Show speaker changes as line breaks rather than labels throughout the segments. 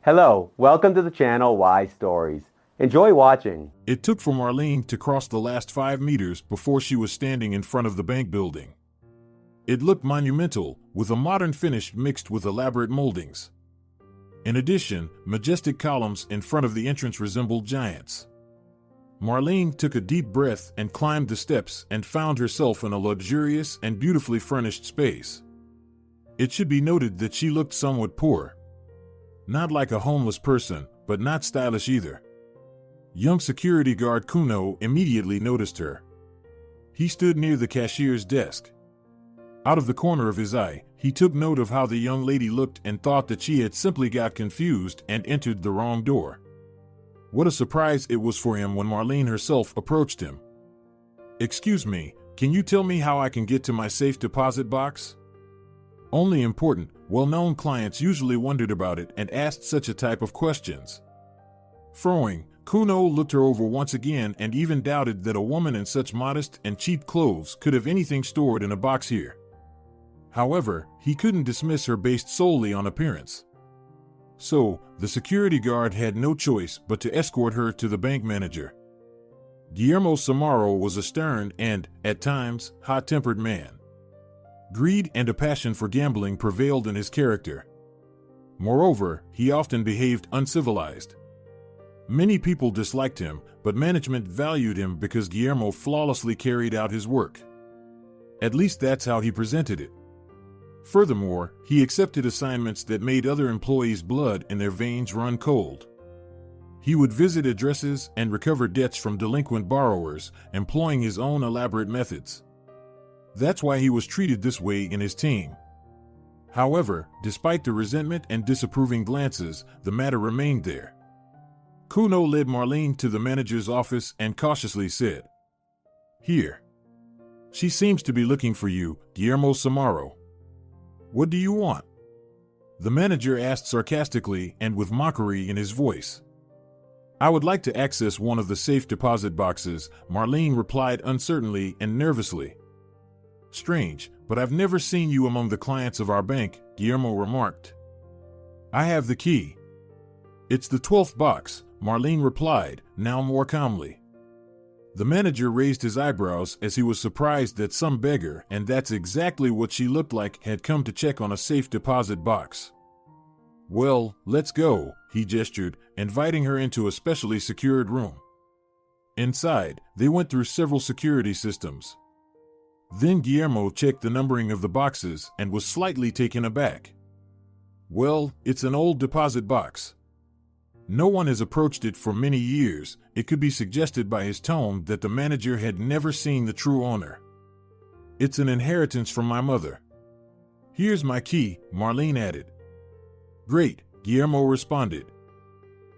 Hello, welcome to the channel Why Stories. Enjoy watching.
It took for Marlene to cross the last 5 meters before she was standing in front of the bank building. It looked monumental, with a modern finish mixed with elaborate moldings. In addition, majestic columns in front of the entrance resembled giants. Marlene took a deep breath and climbed the steps and found herself in a luxurious and beautifully furnished space. It should be noted that she looked somewhat poor. Not like a homeless person, but not stylish either. Young security guard Kuno immediately noticed her. He stood near the cashier's desk. Out of the corner of his eye, he took note of how the young lady looked and thought that she had simply got confused and entered the wrong door. What a surprise it was for him when Marlene herself approached him. "Excuse me, can you tell me how I can get to my safe deposit box?" Only important, well-known clients usually wondered about it and asked such a type of questions. Frowning, Kuno looked her over once again and even doubted that a woman in such modest and cheap clothes could have anything stored in a box here. However, he couldn't dismiss her based solely on appearance. So, the security guard had no choice but to escort her to the bank manager. Guillermo Samaro was a stern and, at times, hot-tempered man. Greed and a passion for gambling prevailed in his character. Moreover, he often behaved uncivilized. Many people disliked him, but management valued him because Guillermo flawlessly carried out his work. At least that's how he presented it. Furthermore, he accepted assignments that made other employees' blood in their veins run cold. He would visit addresses and recover debts from delinquent borrowers, employing his own elaborate methods. That's why he was treated this way in his team. However, despite the resentment and disapproving glances, the matter remained there. Kuno led Marlene to the manager's office and cautiously said, "Here. She seems to be looking for you, Guillermo Samaro. What do you want?" The manager asked sarcastically and with mockery in his voice. "I would like to access one of the safe deposit boxes," Marlene replied uncertainly and nervously. "Strange, but I've never seen you among the clients of our bank," Guillermo remarked. "I have the key." "It's the 12th box," Marlene replied, now more calmly. The manager raised his eyebrows as he was surprised that some beggar, and that's exactly what she looked like, had come to check on a safe deposit box. "Well, let's go," he gestured, inviting her into a specially secured room. Inside, they went through several security systems. Then Guillermo checked the numbering of the boxes and was slightly taken aback. "Well, it's an old deposit box. No one has approached it for many years." It could be suggested by his tone that the manager had never seen the true owner. "It's an inheritance from my mother." "Here's my key," Marlene added. "Great," Guillermo responded.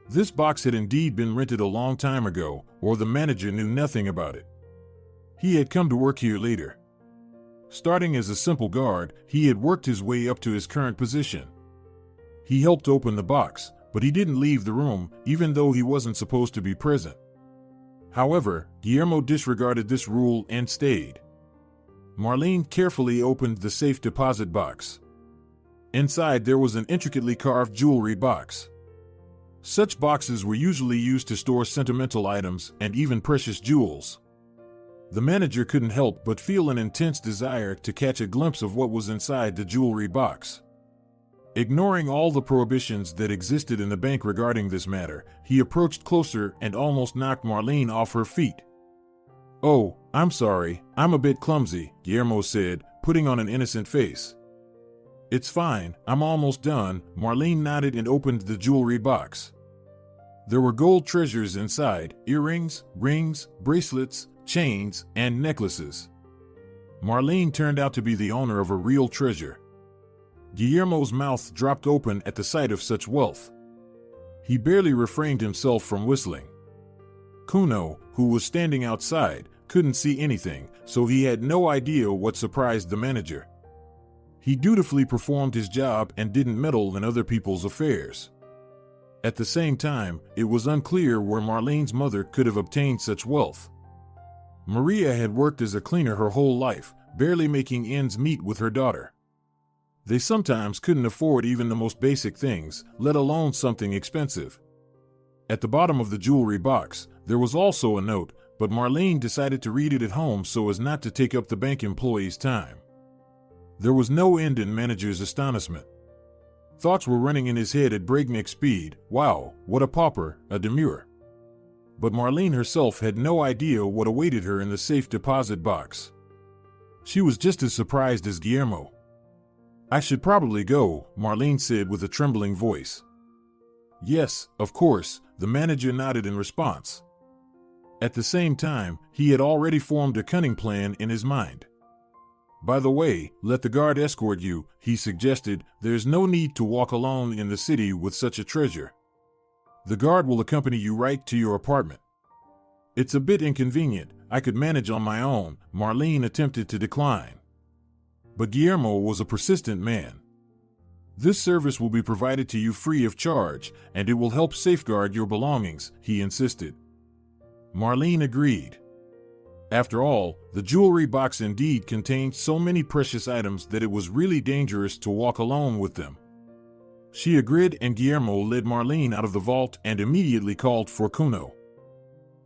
This box had indeed been rented a long time ago, or the manager knew nothing about it. He had come to work here later. Starting as a simple guard, he had worked his way up to his current position. He helped open the box, but he didn't leave the room, even though he wasn't supposed to be present. However, Guillermo disregarded this rule and stayed. Marlene carefully opened the safe deposit box. Inside there was an intricately carved jewelry box. Such boxes were usually used to store sentimental items and even precious jewels. The manager couldn't help but feel an intense desire to catch a glimpse of what was inside the jewelry box. Ignoring all the prohibitions that existed in the bank regarding this matter, he approached closer and almost knocked Marlene off her feet. "Oh, I'm sorry, I'm a bit clumsy," Guillermo said, putting on an innocent face. "It's fine, I'm almost done." Marlene nodded and opened the jewelry box. There were gold treasures inside: earrings, rings, bracelets, chains, and necklaces. Marlene turned out to be the owner of a real treasure. Guillermo's mouth dropped open at the sight of such wealth. He barely refrained himself from whistling. Kuno, who was standing outside, couldn't see anything, so he had no idea what surprised the manager. He dutifully performed his job and didn't meddle in other people's affairs. At the same time, it was unclear where Marlene's mother could have obtained such wealth. Maria had worked as a cleaner her whole life, barely making ends meet with her daughter. They sometimes couldn't afford even the most basic things, let alone something expensive. At the bottom of the jewelry box, there was also a note, but Marlene decided to read it at home so as not to take up the bank employee's time. There was no end in manager's astonishment. Thoughts were running in his head at breakneck speed. Wow, what a pauper, a demure. But Marlene herself had no idea what awaited her in the safe deposit box. She was just as surprised as Guillermo. I should probably go, Marlene said with a trembling voice. Yes, of course, the manager nodded in response. At the same time, he had already formed a cunning plan in his mind. By the way, let the guard escort you, he suggested. There's no need to walk alone in the city with such a treasure. The guard will accompany you right to your apartment. It's a bit inconvenient. I could manage on my own, Marlene attempted to decline. But Guillermo was a persistent man. This service will be provided to you free of charge, and it will help safeguard your belongings, he insisted. Marlene agreed. After all, the jewelry box indeed contained so many precious items that it was really dangerous to walk alone with them. She agreed, and Guillermo led Marlene out of the vault and immediately called for Kuno.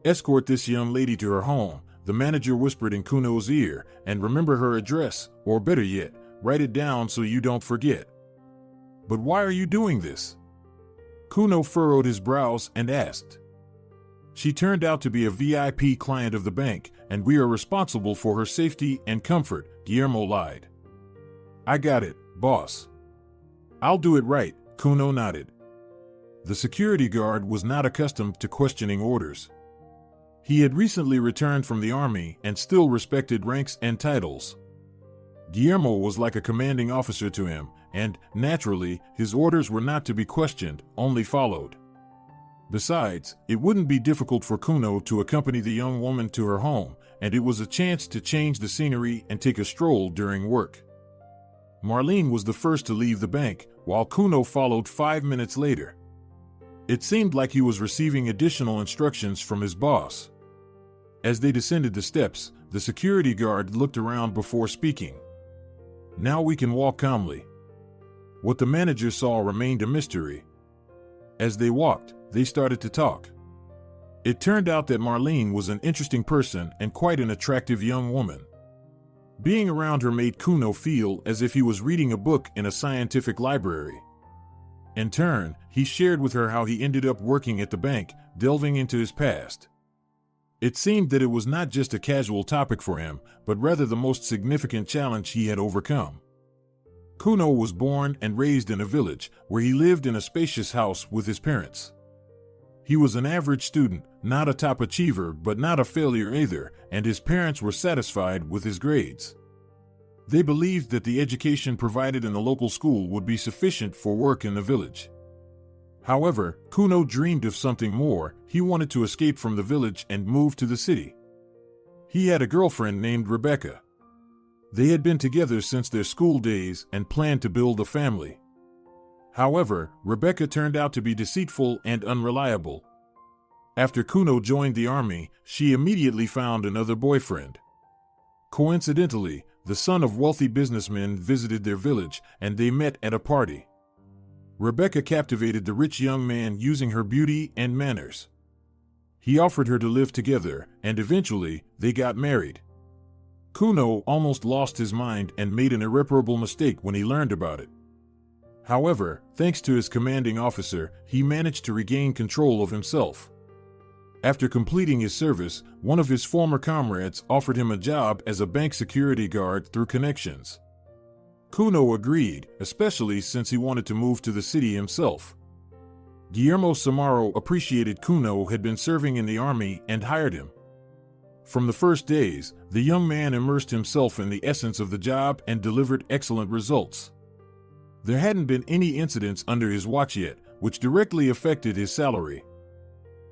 Escort this young lady to her home, the manager whispered in Kuno's ear, and remember her address, or better yet, write it down so you don't forget. But why are you doing this? Kuno furrowed his brows and asked. She turned out to be a VIP client of the bank, and we are responsible for her safety and comfort, Guillermo lied. I got it, boss. I'll do it right, Kuno nodded. The security guard was not accustomed to questioning orders. He had recently returned from the army and still respected ranks and titles. Guillermo was like a commanding officer to him, and, naturally, his orders were not to be questioned, only followed. Besides, it wouldn't be difficult for Kuno to accompany the young woman to her home, and it was a chance to change the scenery and take a stroll during work. Marlene was the first to leave the bank, while Kuno followed 5 minutes later. It seemed like he was receiving additional instructions from his boss. As they descended the steps, the security guard looked around before speaking. Now we can walk calmly. What the manager saw remained a mystery. As they walked, they started to talk. It turned out that Marlene was an interesting person and quite an attractive young woman. Being around her made Kuno feel as if he was reading a book in a scientific library. In turn, he shared with her how he ended up working at the bank, delving into his past. It seemed that it was not just a casual topic for him, but rather the most significant challenge he had overcome. Kuno was born and raised in a village, where he lived in a spacious house with his parents. He was an average student, not a top achiever but not a failure either, and his parents were satisfied with his grades. They believed that the education provided in the local school would be sufficient for work in the village. However, Kuno dreamed of something more. He wanted to escape from the village and move to the city. He had a girlfriend named Rebecca. They had been together since their school days and planned to build a family. However, Rebecca turned out to be deceitful and unreliable. After Kuno joined the army, she immediately found another boyfriend. Coincidentally, the son of wealthy businessmen visited their village, and they met at a party. Rebecca captivated the rich young man using her beauty and manners. He offered her to live together, and eventually, they got married. Kuno almost lost his mind and made an irreparable mistake when he learned about it. However, thanks to his commanding officer, he managed to regain control of himself. After completing his service, one of his former comrades offered him a job as a bank security guard through connections. Kuno agreed, especially since he wanted to move to the city himself. Guillermo Samaro appreciated Kuno had been serving in the army and hired him. From the first days, the young man immersed himself in the essence of the job and delivered excellent results. There hadn't been any incidents under his watch yet, which directly affected his salary.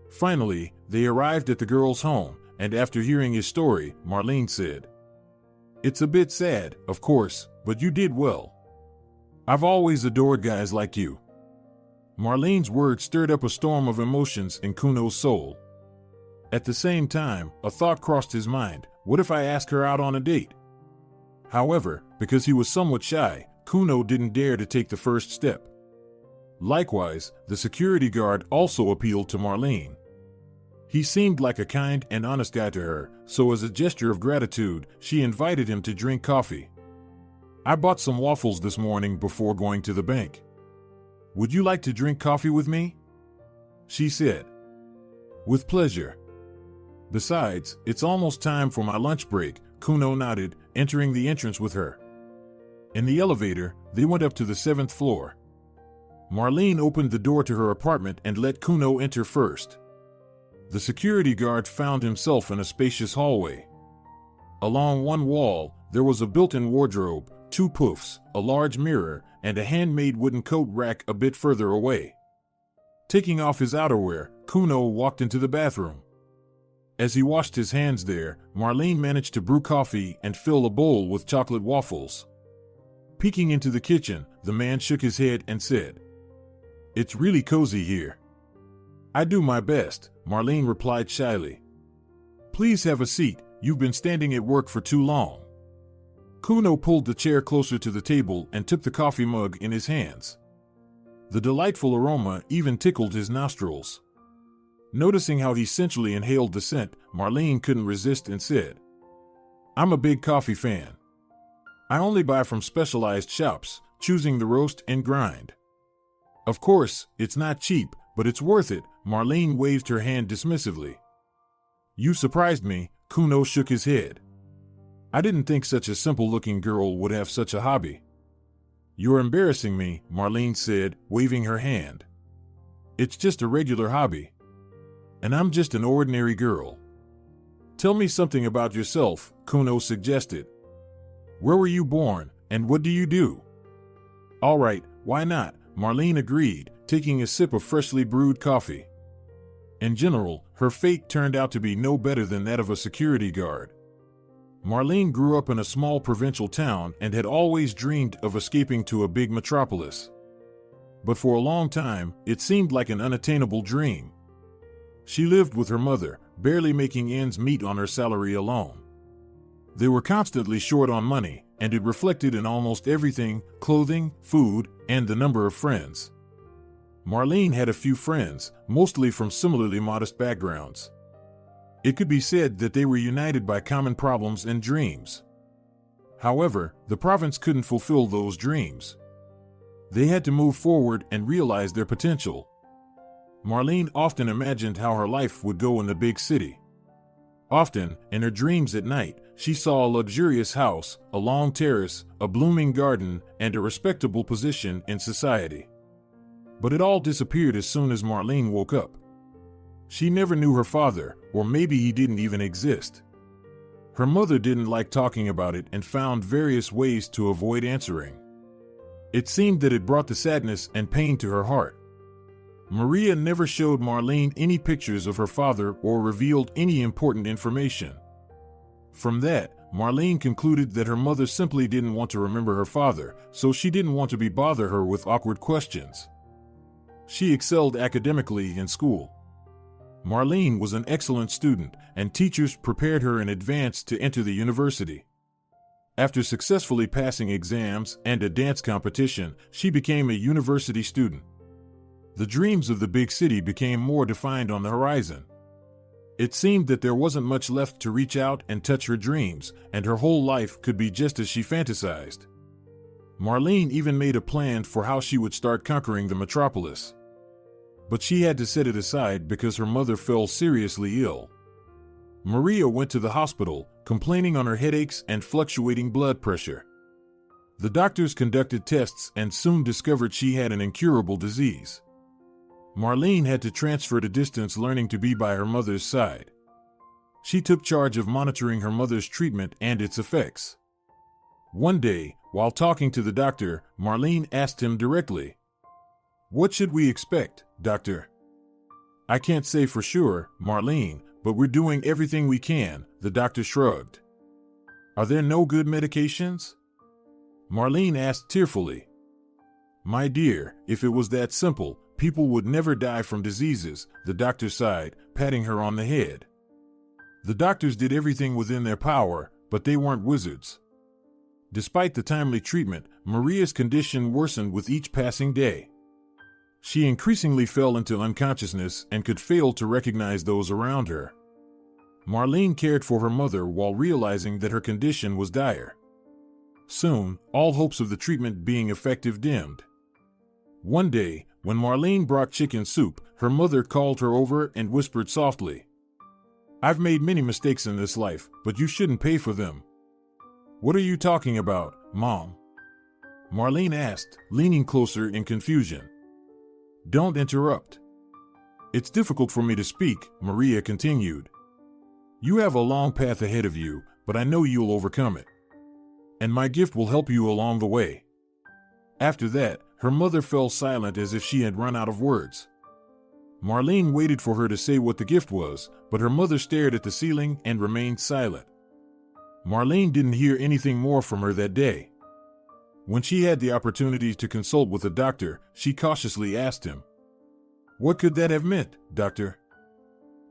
Finally, they arrived at the girl's home, and after hearing his story, Marlene said, "It's a bit sad, of course, but you did well. I've always adored guys like you." Marlene's words stirred up a storm of emotions in Kuno's soul. At the same time, a thought crossed his mind: what if I ask her out on a date? However, because he was somewhat shy, Kuno didn't dare to take the first step. Likewise, the security guard also appealed to Marlene. He seemed like a kind and honest guy to her, so as a gesture of gratitude, she invited him to drink coffee. "I bought some waffles this morning before going to the bank. Would you like to drink coffee with me?" she said. "With pleasure. Besides, it's almost time for my lunch break," Kuno nodded, entering the entrance with her. In the elevator, they went up to the 7th floor. Marlene opened the door to her apartment and let Kuno enter first. The security guard found himself in a spacious hallway. Along one wall, there was a built-in wardrobe, 2 puffs, a large mirror, and a handmade wooden coat rack a bit further away. Taking off his outerwear, Kuno walked into the bathroom. As he washed his hands there, Marlene managed to brew coffee and fill a bowl with chocolate waffles. Peeking into the kitchen, the man shook his head and said, "It's really cozy here." "I do my best," Marlene replied shyly. "Please have a seat, you've been standing at work for too long." Kuno pulled the chair closer to the table and took the coffee mug in his hands. The delightful aroma even tickled his nostrils. Noticing how he sensually inhaled the scent, Marlene couldn't resist and said, "I'm a big coffee fan. I only buy from specialized shops, choosing the roast and grind. Of course, it's not cheap, but it's worth it." Marlene waved her hand dismissively. "You surprised me," Kuno shook his head. "I didn't think such a simple-looking girl would have such a hobby." "You're embarrassing me," Marlene said, waving her hand. "It's just a regular hobby. And I'm just an ordinary girl." "Tell me something about yourself," Kuno suggested. "Where were you born, and what do you do?" "All right, why not?" Marlene agreed, taking a sip of freshly brewed coffee. In general, her fate turned out to be no better than that of a security guard. Marlene grew up in a small provincial town and had always dreamed of escaping to a big metropolis. But for a long time, it seemed like an unattainable dream. She lived with her mother, barely making ends meet on her salary alone. They were constantly short on money, and it reflected in almost everything: clothing, food, and the number of friends. Marlene had a few friends, mostly from similarly modest backgrounds. It could be said that they were united by common problems and dreams. However, the province couldn't fulfill those dreams. They had to move forward and realize their potential. Marlene often imagined how her life would go in the big city. Often, in her dreams at night, she saw a luxurious house, a long terrace, a blooming garden, and a respectable position in society. But it all disappeared as soon as Marlene woke up. She never knew her father, or maybe he didn't even exist. Her mother didn't like talking about it and found various ways to avoid answering. It seemed that it brought the sadness and pain to her heart. Maria never showed Marlene any pictures of her father or revealed any important information. From that, Marlene concluded that her mother simply didn't want to remember her father, so she didn't want to bother her with awkward questions. She excelled academically in school. Marlene was an excellent student, and teachers prepared her in advance to enter the university. After successfully passing exams and a dance competition, she became a university student. The dreams of the big city became more defined on the horizon. It seemed that there wasn't much left to reach out and touch her dreams, and her whole life could be just as she fantasized. Marlene even made a plan for how she would start conquering the metropolis. But she had to set it aside because her mother fell seriously ill. Maria went to the hospital, complaining on her headaches and fluctuating blood pressure. The doctors conducted tests and soon discovered she had an incurable disease. Marlene had to transfer to distance learning to be by her mother's side. She took charge of monitoring her mother's treatment and its effects. One day, while talking to the doctor, Marlene asked him directly, "What should we expect, doctor?" "I can't say for sure, Marlene, but we're doing everything we can," the doctor shrugged. "Are there no good medications?" Marlene asked tearfully. "My dear, if it was that simple, people would never die from diseases," the doctor sighed, patting her on the head. "The doctors did everything within their power, but they weren't wizards. Despite the timely treatment, Maria's condition worsened with each passing day. She increasingly fell into unconsciousness and could fail to recognize those around her. Marlene cared for her mother while realizing that her condition was dire. Soon, all hopes of the treatment being effective dimmed. One day, when Marlene brought chicken soup, her mother called her over and whispered softly, "I've made many mistakes in this life, but you shouldn't pay for them." "What are you talking about, Mom?" Marlene asked, leaning closer in confusion. "Don't interrupt." "It's difficult for me to speak," Maria continued. "You have a long path ahead of you, but I know you'll overcome it. And my gift will help you along the way." After that, her mother fell silent as if she had run out of words. Marlene waited for her to say what the gift was, but her mother stared at the ceiling and remained silent. Marlene didn't hear anything more from her that day. When she had the opportunity to consult with a doctor, she cautiously asked him, "What could that have meant, doctor?"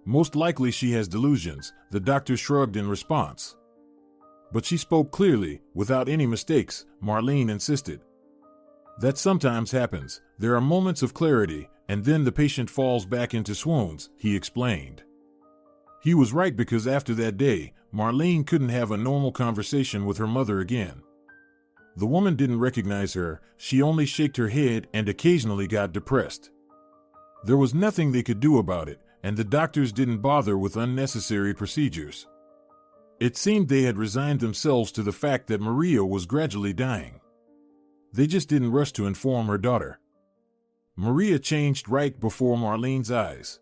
"Most likely she has delusions," the doctor shrugged in response. But she spoke clearly, without any mistakes. Marlene insisted. "That sometimes happens. There are moments of clarity, and then the patient falls back into swoons," he explained. He was right, because after that day, Marlene couldn't have a normal conversation with her mother again. The woman didn't recognize her, she only shook her head and occasionally got depressed. There was nothing they could do about it, and the doctors didn't bother with unnecessary procedures. It seemed they had resigned themselves to the fact that Maria was gradually dying. They just didn't rush to inform her daughter. Maria changed right before Marlene's eyes.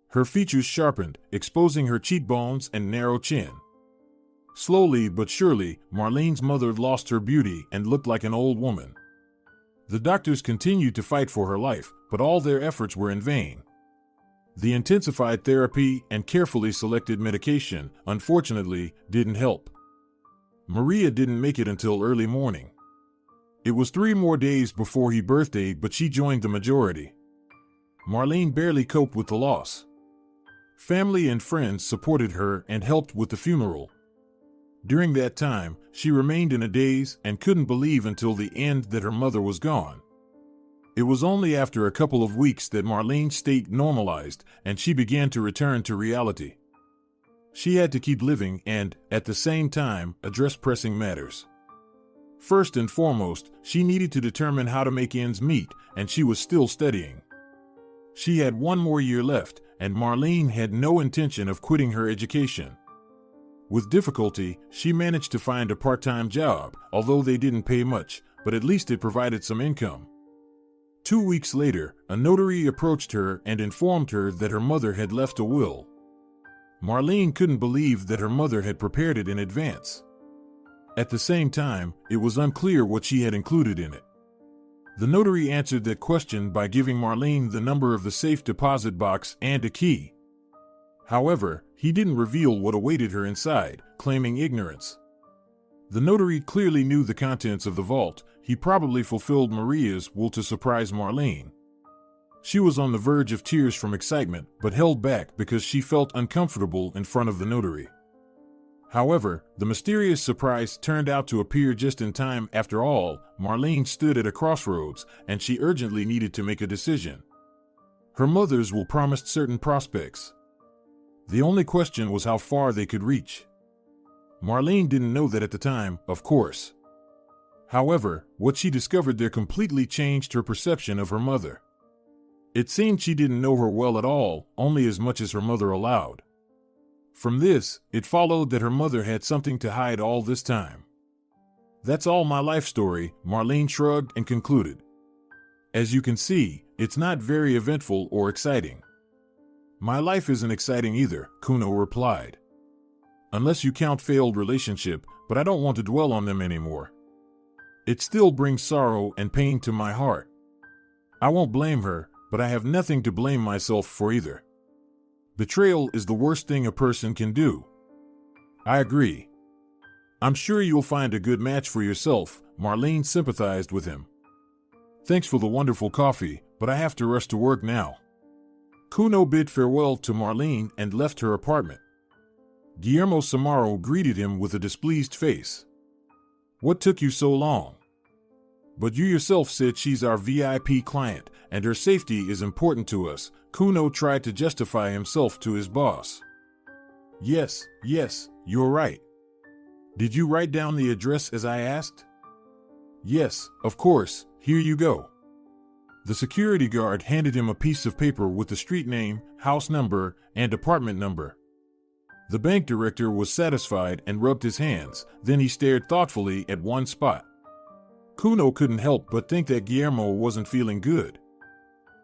Her features sharpened, exposing her cheekbones and narrow chin. Slowly but surely, Marlene's mother lost her beauty and looked like an old woman. The doctors continued to fight for her life, but all their efforts were in vain. The intensified therapy and carefully selected medication, unfortunately, didn't help. Maria didn't make it until early morning. It was 3 more days before her birthday, but she joined the majority. Marlene barely coped with the loss. Family and friends supported her and helped with the funeral. During that time, she remained in a daze and couldn't believe until the end that her mother was gone. It was only after a couple of weeks that Marlene's state normalized and she began to return to reality. She had to keep living and, at the same time, address pressing matters. First and foremost, she needed to determine how to make ends meet, and she was still studying. She had 1 more year left, and Marlene had no intention of quitting her education. With difficulty, she managed to find a part-time job, although they didn't pay much, but at least it provided some income. 2 weeks later, a notary approached her and informed her that her mother had left a will. Marlene couldn't believe that her mother had prepared it in advance. At the same time, it was unclear what she had included in it. The notary answered that question by giving Marlene the number of the safe deposit box and a key. However, he didn't reveal what awaited her inside, claiming ignorance. The notary clearly knew the contents of the vault. He probably fulfilled Maria's will to surprise Marlene. She was on the verge of tears from excitement, but held back because she felt uncomfortable in front of the notary. However, the mysterious surprise turned out to appear just in time. After all, Marlene stood at a crossroads, and she urgently needed to make a decision. Her mother's will promised certain prospects. The only question was how far they could reach. Marlene didn't know that at the time, of course. However, what she discovered there completely changed her perception of her mother. It seemed she didn't know her well at all, only as much as her mother allowed. From this, it followed that her mother had something to hide all this time. "That's all my life story," Marlene shrugged and concluded. "As you can see, it's not very eventful or exciting." "My life isn't exciting either," Kuno replied. "Unless you count failed relationship, but I don't want to dwell on them anymore. It still brings sorrow and pain to my heart. I won't blame her, but I have nothing to blame myself for either. Betrayal is the worst thing a person can do." "I agree. I'm sure you'll find a good match for yourself," Marlene sympathized with him. "Thanks for the wonderful coffee, but I have to rush to work now." Kuno bid farewell to Marlene and left her apartment. Guillermo Samaro greeted him with a displeased face. What took you so long? But you yourself said she's our VIP client, and her safety is important to us. Kuno tried to justify himself to his boss. Yes, you're right. Did you write down the address as I asked? Yes, of course, here you go. The security guard handed him a piece of paper with the street name, house number, and apartment number. The bank director was satisfied and rubbed his hands, then he stared thoughtfully at one spot. Kuno couldn't help but think that Guillermo wasn't feeling good.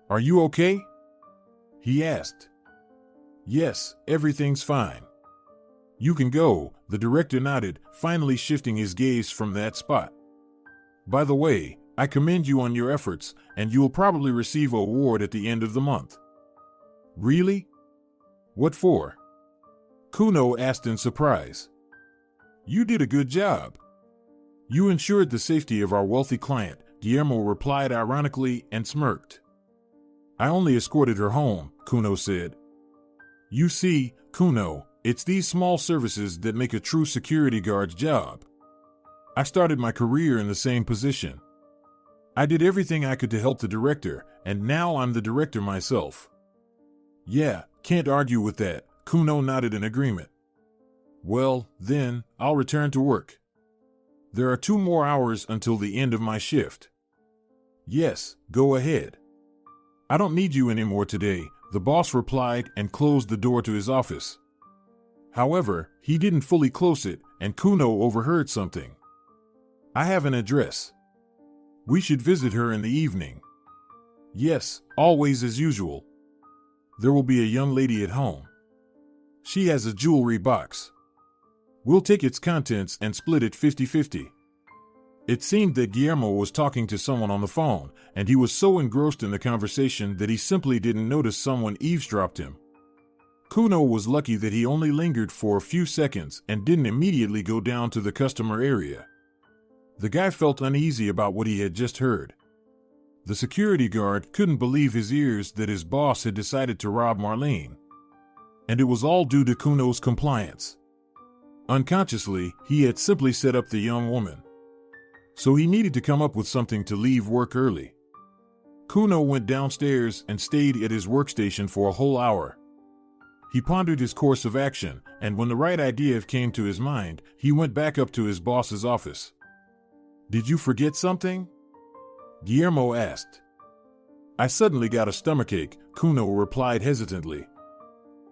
Are you okay? He asked. Yes, everything's fine. You can go, the director nodded, finally shifting his gaze from that spot. By the way, I commend you on your efforts, and you'll probably receive an award at the end of the month. Really? What for? Kuno asked in surprise. You did a good job. You ensured the safety of our wealthy client, Guillermo replied ironically and smirked. I only escorted her home, Kuno said. You see, Kuno, it's these small services that make a true security guard's job. I started my career in the same position. I did everything I could to help the director, and now I'm the director myself. Yeah, can't argue with that, Kuno nodded in agreement. Well, then, I'll return to work. There are 2 more hours until the end of my shift. Yes, go ahead. I don't need you anymore today, the boss replied and closed the door to his office. However, he didn't fully close it, and Kuno overheard something. I have an address. We should visit her in the evening. Yes, always as usual. There will be a young lady at home. She has a jewelry box. We'll take its contents and split it 50-50. It seemed that Guillermo was talking to someone on the phone, and he was so engrossed in the conversation that he simply didn't notice someone eavesdropped him. Kuno was lucky that he only lingered for a few seconds and didn't immediately go down to the customer area. The guy felt uneasy about what he had just heard. The security guard couldn't believe his ears that his boss had decided to rob Marlene. And it was all due to Kuno's compliance. Unconsciously, he had simply set up the young woman. So he needed to come up with something to leave work early. Kuno went downstairs and stayed at his workstation for a whole hour. He pondered his course of action, and when the right idea came to his mind, he went back up to his boss's office. Did you forget something? Guillermo asked. I suddenly got a stomachache, Kuno replied hesitantly.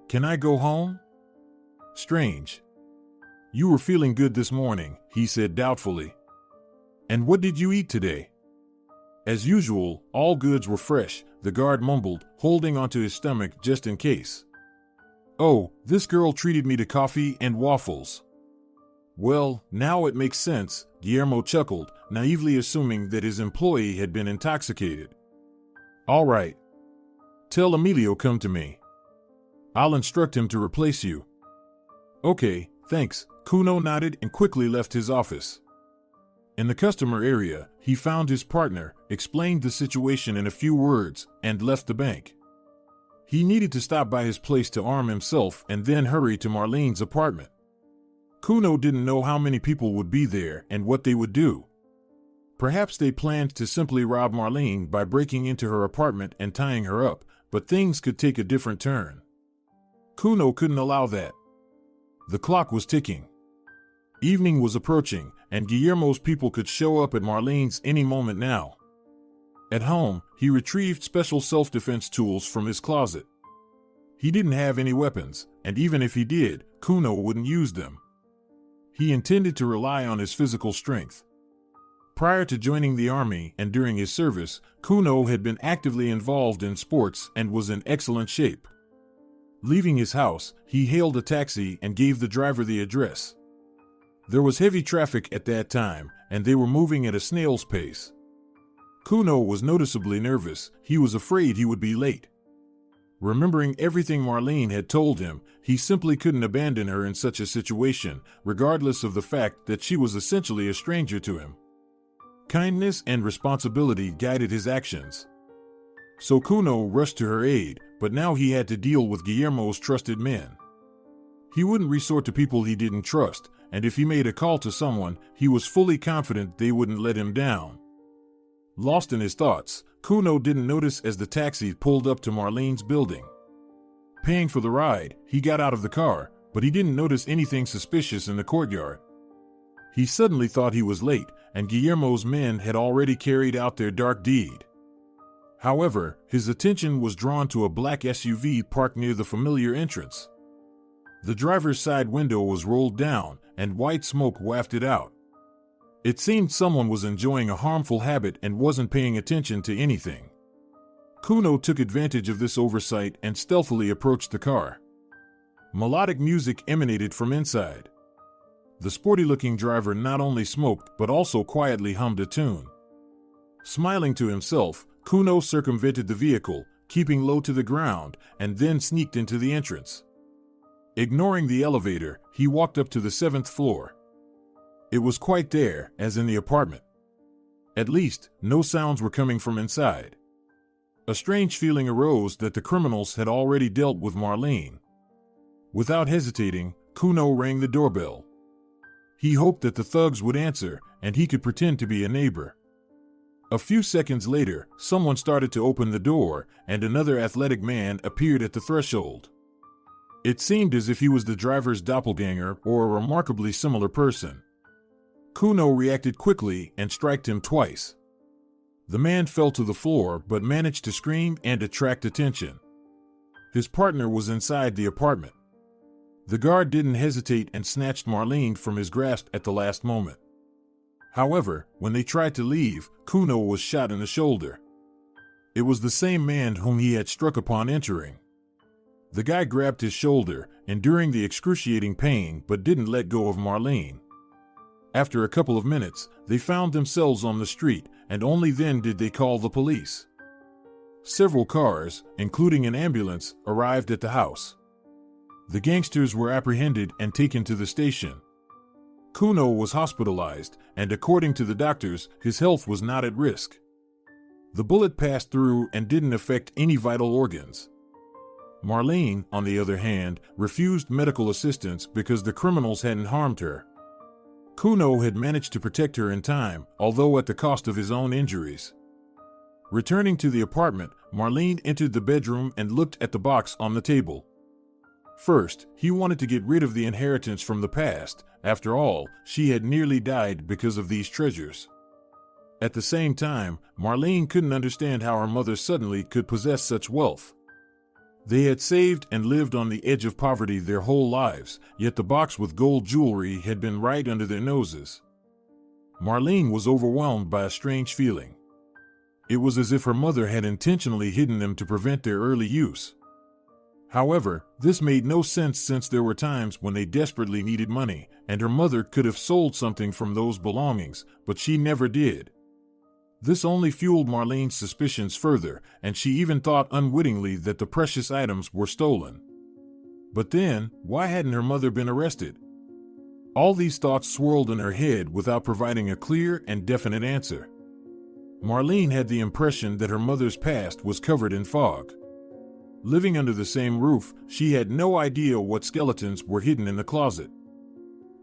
Can I go home? Strange. You were feeling good this morning, he said doubtfully. And what did you eat today? As usual, all goods were fresh, the guard mumbled, holding onto his stomach just in case. Oh, this girl treated me to coffee and waffles. Well, now it makes sense, Guillermo chuckled, naively assuming that his employee had been intoxicated. All right. Tell Emilio come to me. I'll instruct him to replace you. Okay, thanks, Kuno nodded and quickly left his office. In the customer area, he found his partner, explained the situation in a few words, and left the bank. He needed to stop by his place to arm himself and then hurry to Marlene's apartment. Kuno didn't know how many people would be there and what they would do. Perhaps they planned to simply rob Marlene by breaking into her apartment and tying her up, but things could take a different turn. Kuno couldn't allow that. The clock was ticking. Evening was approaching, and Guillermo's people could show up at Marlene's any moment now. At home, he retrieved special self-defense tools from his closet. He didn't have any weapons, and even if he did, Kuno wouldn't use them. He intended to rely on his physical strength. Prior to joining the army and during his service, Kuno had been actively involved in sports and was in excellent shape. Leaving his house, he hailed a taxi and gave the driver the address. There was heavy traffic at that time, and they were moving at a snail's pace. Kuno was noticeably nervous. He was afraid he would be late. Remembering everything Marlene had told him, he simply couldn't abandon her in such a situation, regardless of the fact that she was essentially a stranger to him. Kindness and responsibility guided his actions. So Kuno rushed to her aid, but now he had to deal with Guillermo's trusted men. He wouldn't resort to people he didn't trust, and if he made a call to someone, he was fully confident they wouldn't let him down. Lost in his thoughts, Kuno didn't notice as the taxi pulled up to Marlene's building. Paying for the ride, he got out of the car, but he didn't notice anything suspicious in the courtyard. He suddenly thought he was late, and Guillermo's men had already carried out their dark deed. However, his attention was drawn to a black SUV parked near the familiar entrance. The driver's side window was rolled down, and white smoke wafted out. It seemed someone was enjoying a harmful habit and wasn't paying attention to anything. Kuno took advantage of this oversight and stealthily approached the car. Melodic music emanated from inside. The sporty-looking driver not only smoked but also quietly hummed a tune. Smiling to himself, Kuno circumvented the vehicle, keeping low to the ground, and then sneaked into the entrance. Ignoring the elevator, he walked up to the 7th floor. It was quite there, as in the apartment. At least, no sounds were coming from inside. A strange feeling arose that the criminals had already dealt with Marlene. Without hesitating, Kuno rang the doorbell. He hoped that the thugs would answer, and he could pretend to be a neighbor. A few seconds later, someone started to open the door, and another athletic man appeared at the threshold. It seemed as if he was the driver's doppelganger or a remarkably similar person. Kuno reacted quickly and struck him twice. The man fell to the floor but managed to scream and attract attention. His partner was inside the apartment. The guard didn't hesitate and snatched Marlene from his grasp at the last moment. However, when they tried to leave, Kuno was shot in the shoulder. It was the same man whom he had struck upon entering. The guy grabbed his shoulder, enduring the excruciating pain, but didn't let go of Marlene. After a couple of minutes, they found themselves on the street, and only then did they call the police. Several cars, including an ambulance, arrived at the house. The gangsters were apprehended and taken to the station. Kuno was hospitalized, and according to the doctors, his health was not at risk. The bullet passed through and didn't affect any vital organs. Marlene, on the other hand, refused medical assistance because the criminals hadn't harmed her. Kuno had managed to protect her in time, although at the cost of his own injuries. Returning to the apartment, Marlene entered the bedroom and looked at the box on the table. First, he wanted to get rid of the inheritance from the past. After all, she had nearly died because of these treasures. At the same time, Marlene couldn't understand how her mother suddenly could possess such wealth. They had saved and lived on the edge of poverty their whole lives, yet the box with gold jewelry had been right under their noses. Marlene was overwhelmed by a strange feeling. It was as if her mother had intentionally hidden them to prevent their early use. However, this made no sense since there were times when they desperately needed money, and her mother could have sold something from those belongings, but she never did. This only fueled Marlene's suspicions further, and she even thought unwittingly that the precious items were stolen. But then, why hadn't her mother been arrested? All these thoughts swirled in her head without providing a clear and definite answer. Marlene had the impression that her mother's past was covered in fog. Living under the same roof, she had no idea what skeletons were hidden in the closet.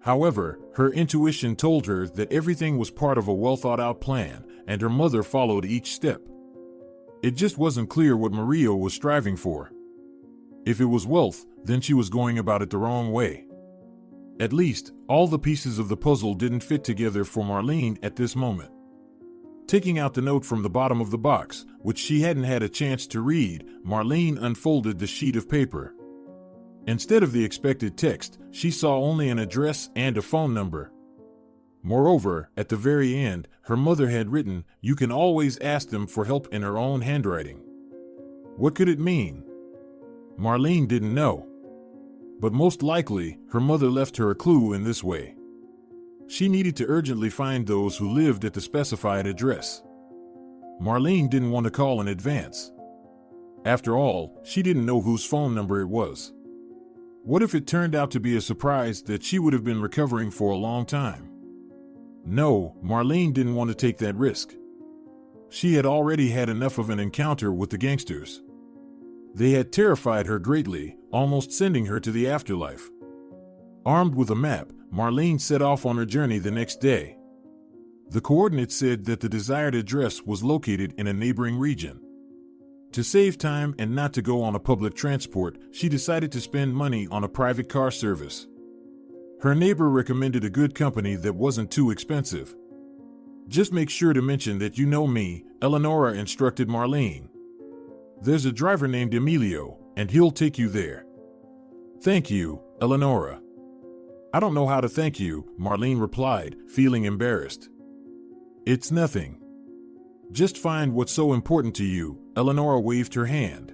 However, her intuition told her that everything was part of a well-thought-out plan, and her mother followed each step. It just wasn't clear what Maria was striving for. If it was wealth, then she was going about it the wrong way. At least, all the pieces of the puzzle didn't fit together for Marlene at this moment. Taking out the note from the bottom of the box, which she hadn't had a chance to read, Marlene unfolded the sheet of paper. Instead of the expected text, she saw only an address and a phone number. Moreover, at the very end, her mother had written, "You can always ask them for help," in her own handwriting. What could it mean? Marlene didn't know. But most likely, her mother left her a clue in this way. She needed to urgently find those who lived at the specified address. Marlene didn't want to call in advance. After all, she didn't know whose phone number it was. What if it turned out to be a surprise that she would have been recovering for a long time? No, Marlene didn't want to take that risk. She had already had enough of an encounter with the gangsters. They had terrified her greatly, almost sending her to the afterlife. Armed with a map, Marlene set off on her journey the next day. The coordinates said that the desired address was located in a neighboring region. To save time and not to go on a public transport, she decided to spend money on a private car service. Her neighbor recommended a good company that wasn't too expensive. "Just make sure to mention that you know me," Eleonora instructed Marlene. "There's a driver named Emilio, and he'll take you there." "Thank you, Eleonora." "I don't know how to thank you," Marlene replied, feeling embarrassed. "It's nothing. Just find what's so important to you," Eleonora waved her hand.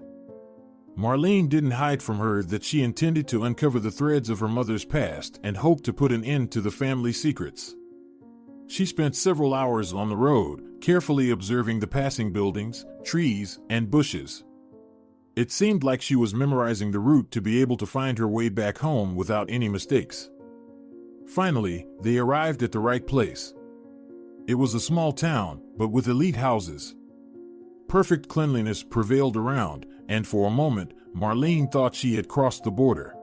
Marlene didn't hide from her that she intended to uncover the threads of her mother's past and hoped to put an end to the family secrets. She spent several hours on the road, carefully observing the passing buildings, trees, and bushes. It seemed like she was memorizing the route to be able to find her way back home without any mistakes. Finally, they arrived at the right place. It was a small town, but with elite houses. Perfect cleanliness prevailed around, and for a moment, Marlene thought she had crossed the border.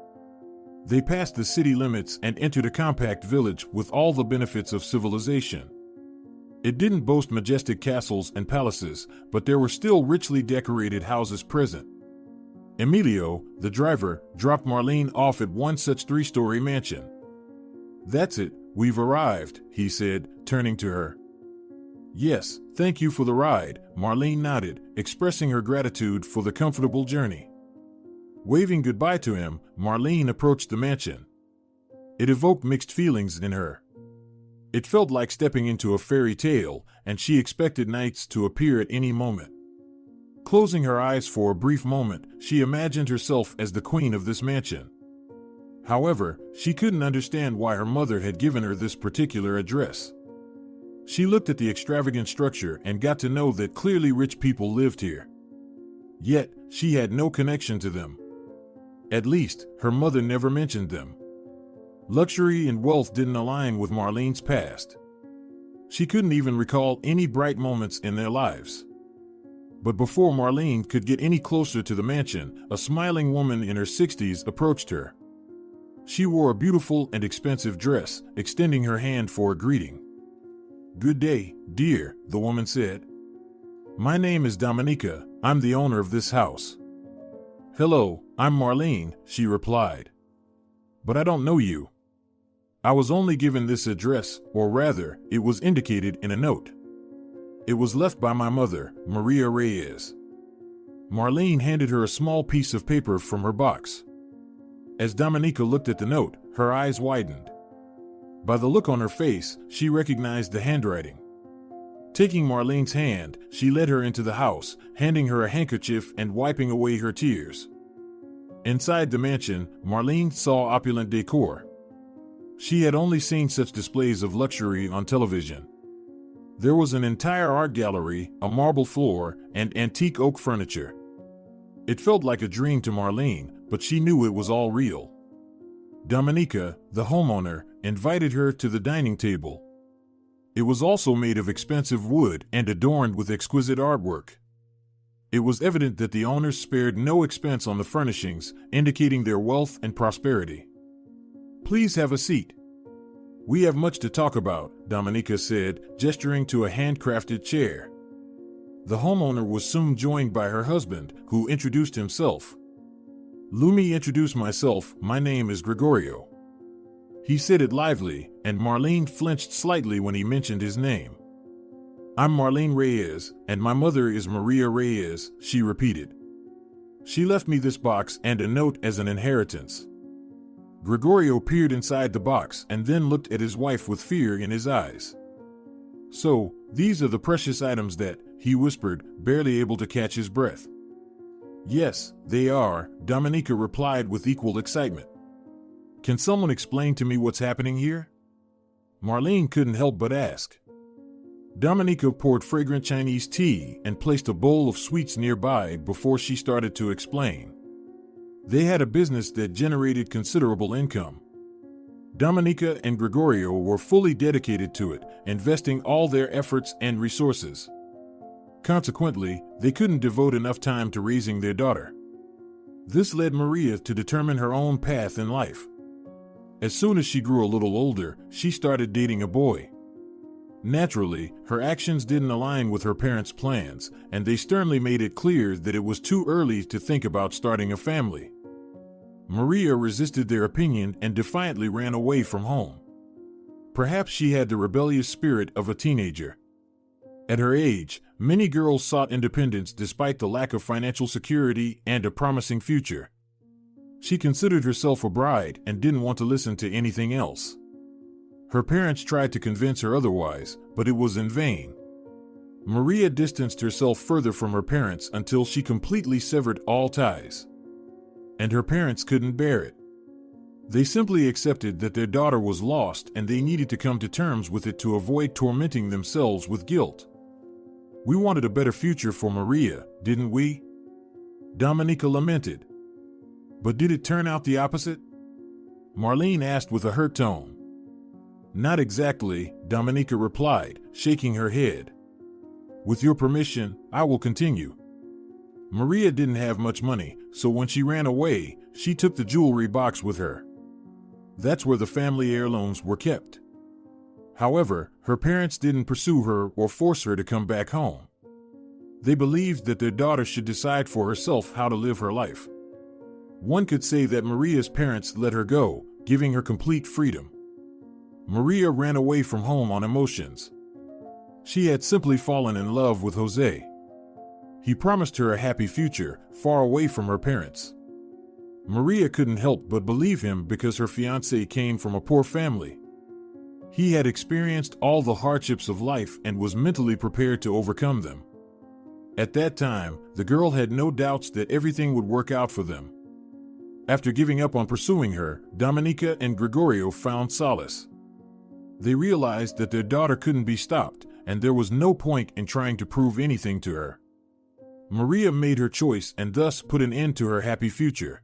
They passed the city limits and entered a compact village with all the benefits of civilization. It didn't boast majestic castles and palaces, but there were still richly decorated houses present. Emilio, the driver, dropped Marlene off at one such three-story mansion. "That's it, we've arrived," he said, turning to her. "Yes, thank you for the ride," Marlene nodded, expressing her gratitude for the comfortable journey. Waving goodbye to him, Marlene approached the mansion. It evoked mixed feelings in her. It felt like stepping into a fairy tale, and she expected knights to appear at any moment. Closing her eyes for a brief moment, she imagined herself as the queen of this mansion. However, she couldn't understand why her mother had given her this particular address. She looked at the extravagant structure and got to know that clearly rich people lived here. Yet, she had no connection to them. At least, her mother never mentioned them. Luxury and wealth didn't align with Marlene's past. She couldn't even recall any bright moments in their lives. But before Marlene could get any closer to the mansion, a smiling woman in her 60s approached her. She wore a beautiful and expensive dress, extending her hand for a greeting. "Good day, dear," the woman said. "My name is Dominica. I'm the owner of this house." "Hello, I'm Marlene," she replied. "But I don't know you. I was only given this address, or rather, it was indicated in a note. It was left by my mother, Maria Reyes." Marlene handed her a small piece of paper from her box. As Dominica looked at the note, her eyes widened. By the look on her face, she recognized the handwriting. Taking Marlene's hand, she led her into the house, handing her a handkerchief and wiping away her tears. Inside the mansion, Marlene saw opulent decor. She had only seen such displays of luxury on television. There was an entire art gallery, a marble floor, and antique oak furniture. It felt like a dream to Marlene, but she knew it was all real. Dominica, the homeowner, invited her to the dining table. It was also made of expensive wood and adorned with exquisite artwork. It was evident that the owners spared no expense on the furnishings, indicating their wealth and prosperity. "Please have a seat. We have much to talk about," Dominica said, gesturing to a handcrafted chair. The homeowner was soon joined by her husband, who introduced himself. "Let me introduce myself, my name is Gregorio." He said it lively, and Marlene flinched slightly when he mentioned his name. "I'm Marlene Reyes, and my mother is Maria Reyes," she repeated. "She left me this box and a note as an inheritance." Gregorio peered inside the box and then looked at his wife with fear in his eyes. "So, these are the precious items that," he whispered, barely able to catch his breath. "Yes, they are," Dominica replied with equal excitement. "Can someone explain to me what's happening here?" Marlene couldn't help but ask. Dominica poured fragrant Chinese tea and placed a bowl of sweets nearby before she started to explain. They had a business that generated considerable income. Dominica and Gregorio were fully dedicated to it, investing all their efforts and resources. Consequently, they couldn't devote enough time to raising their daughter. This led Maria to determine her own path in life. As soon as she grew a little older, she started dating a boy. Naturally, her actions didn't align with her parents' plans, and they sternly made it clear that it was too early to think about starting a family. Maria resisted their opinion and defiantly ran away from home. Perhaps she had the rebellious spirit of a teenager. At her age, many girls sought independence despite the lack of financial security and a promising future. She considered herself a bride and didn't want to listen to anything else. Her parents tried to convince her otherwise, but it was in vain. Maria distanced herself further from her parents until she completely severed all ties. And her parents couldn't bear it. They simply accepted that their daughter was lost and they needed to come to terms with it to avoid tormenting themselves with guilt. "We wanted a better future for Maria, didn't we?" Dominica lamented. "But did it turn out the opposite?" Marlene asked with a hurt tone. "Not exactly," Dominica replied, shaking her head. "With your permission, I will continue. Maria didn't have much money, so when she ran away, she took the jewelry box with her. That's where the family heirlooms were kept. However, her parents didn't pursue her or force her to come back home. They believed that their daughter should decide for herself how to live her life. One could say that Maria's parents let her go, giving her complete freedom. Maria ran away from home on emotions. She had simply fallen in love with Jose. He promised her a happy future, far away from her parents. Maria couldn't help but believe him because her fiancé came from a poor family. He had experienced all the hardships of life and was mentally prepared to overcome them. At that time, the girl had no doubts that everything would work out for them. After giving up on pursuing her, Dominica and Gregorio found solace. They realized that their daughter couldn't be stopped, and there was no point in trying to prove anything to her. Maria made her choice and thus put an end to her happy future.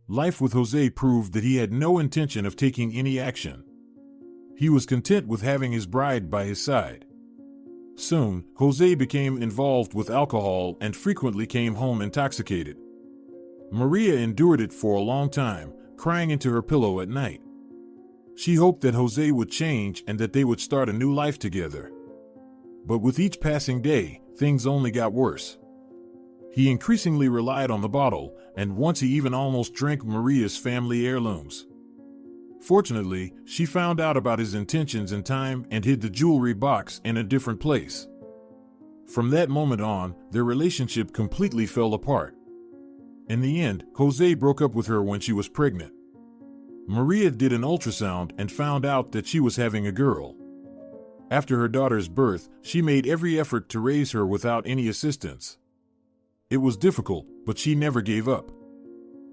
Life with Jose proved that he had no intention of taking any action. He was content with having his bride by his side. Soon, Jose became involved with alcohol and frequently came home intoxicated. Maria endured it for a long time, crying into her pillow at night. She hoped that Jose would change and that they would start a new life together. But with each passing day, things only got worse. He increasingly relied on the bottle, and once he even almost drank Maria's family heirlooms. Fortunately, she found out about his intentions in time and hid the jewelry box in a different place. From that moment on, their relationship completely fell apart. In the end, Jose broke up with her when she was pregnant. Maria did an ultrasound and found out that she was having a girl. After her daughter's birth, she made every effort to raise her without any assistance. It was difficult, but she never gave up.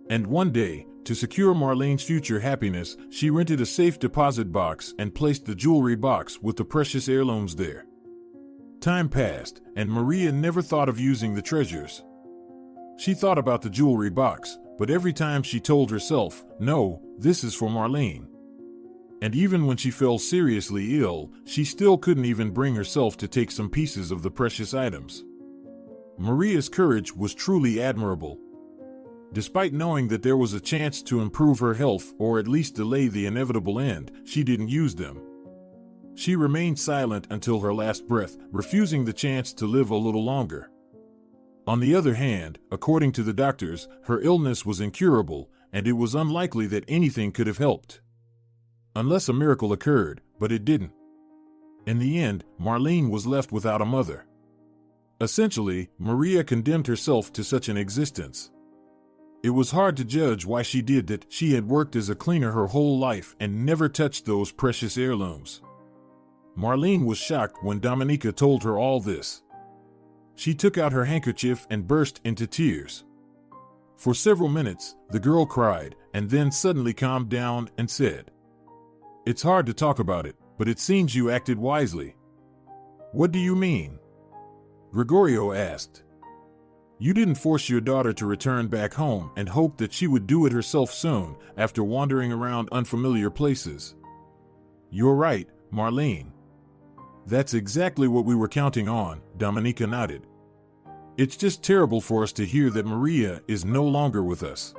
And one day, to secure Marlene's future happiness, she rented a safe deposit box and placed the jewelry box with the precious heirlooms there. Time passed, and Maria never thought of using the treasures. She thought about the jewelry box, but every time she told herself, "No, this is for Marlene." And even when she fell seriously ill, she still couldn't even bring herself to take some pieces of the precious items. Maria's courage was truly admirable. Despite knowing that there was a chance to improve her health or at least delay the inevitable end, she didn't use them. She remained silent until her last breath, refusing the chance to live a little longer. On the other hand, according to the doctors, her illness was incurable, and it was unlikely that anything could have helped. Unless a miracle occurred, but it didn't. In the end, Marlene was left without a mother. Essentially, Maria condemned herself to such an existence. It was hard to judge why she did that. She had worked as a cleaner her whole life and never touched those precious heirlooms. Marlene was shocked when Dominica told her all this. She took out her handkerchief and burst into tears. For several minutes, the girl cried and then suddenly calmed down and said, "It's hard to talk about it, but it seems you acted wisely." "What do you mean?" Gregorio asked. "You didn't force your daughter to return back home and hope that she would do it herself soon after wandering around unfamiliar places." "You're right, Marlene. That's exactly what we were counting on," Dominica nodded. "It's just terrible for us to hear that Maria is no longer with us."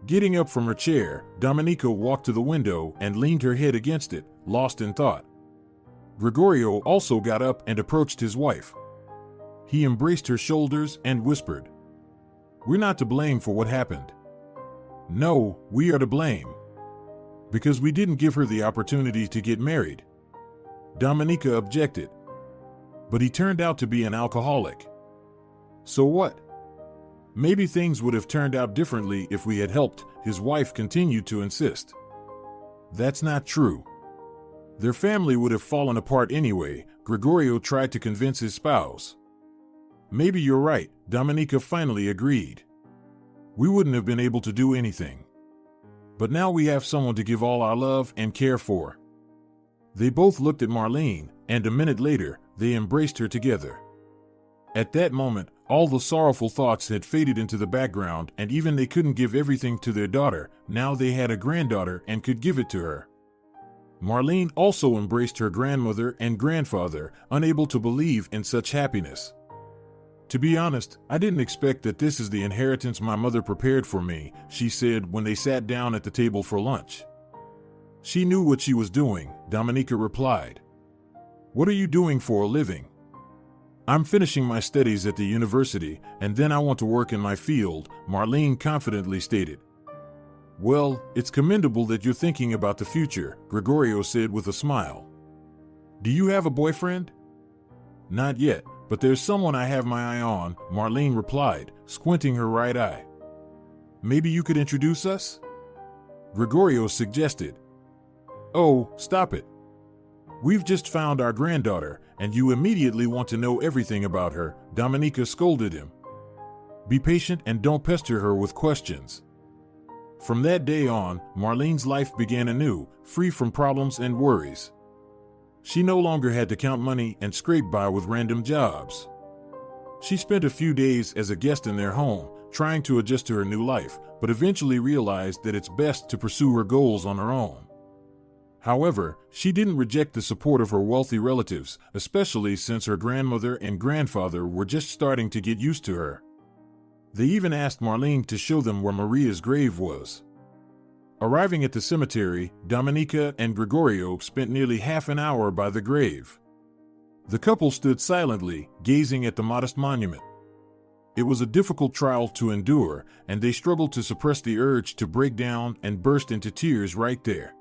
Getting up from her chair, Dominica walked to the window and leaned her head against it, lost in thought. Gregorio also got up and approached his wife. He embraced her shoulders and whispered, "We're not to blame for what happened. No, we are to blame. Because we didn't give her the opportunity to get married." Dominica objected. But he turned out to be an alcoholic. So what? Maybe things would have turned out differently if we had helped, his wife continued to insist. That's not true. Their family would have fallen apart anyway, Gregorio tried to convince his spouse. Maybe you're right, Dominica finally agreed. We wouldn't have been able to do anything. But now we have someone to give all our love and care for. They both looked at Marlene, and a minute later, they embraced her together. At that moment, all the sorrowful thoughts had faded into the background, and even they couldn't give everything to their daughter, now they had a granddaughter and could give it to her. Marlene also embraced her grandmother and grandfather, unable to believe in such happiness. "To be honest, I didn't expect that this is the inheritance my mother prepared for me," she said when they sat down at the table for lunch. "She knew what she was doing," Dominica replied. "What are you doing for a living?" "I'm finishing my studies at the university, and then I want to work in my field," Marlene confidently stated. "Well, it's commendable that you're thinking about the future," Gregorio said with a smile. "Do you have a boyfriend?" "Not yet, but there's someone I have my eye on," Marlene replied, squinting her right eye. "Maybe you could introduce us?" Gregorio suggested. "Oh, stop it. We've just found our granddaughter, and you immediately want to know everything about her," Dominica scolded him. "Be patient and don't pester her with questions." From that day on, Marlene's life began anew, free from problems and worries. She no longer had to count money and scrape by with random jobs. She spent a few days as a guest in their home, trying to adjust to her new life, but eventually realized that it's best to pursue her goals on her own. However, she didn't reject the support of her wealthy relatives, especially since her grandmother and grandfather were just starting to get used to her. They even asked Marlene to show them where Maria's grave was. Arriving at the cemetery, Dominica and Gregorio spent nearly half an hour by the grave. The couple stood silently, gazing at the modest monument. It was a difficult trial to endure, and they struggled to suppress the urge to break down and burst into tears right there.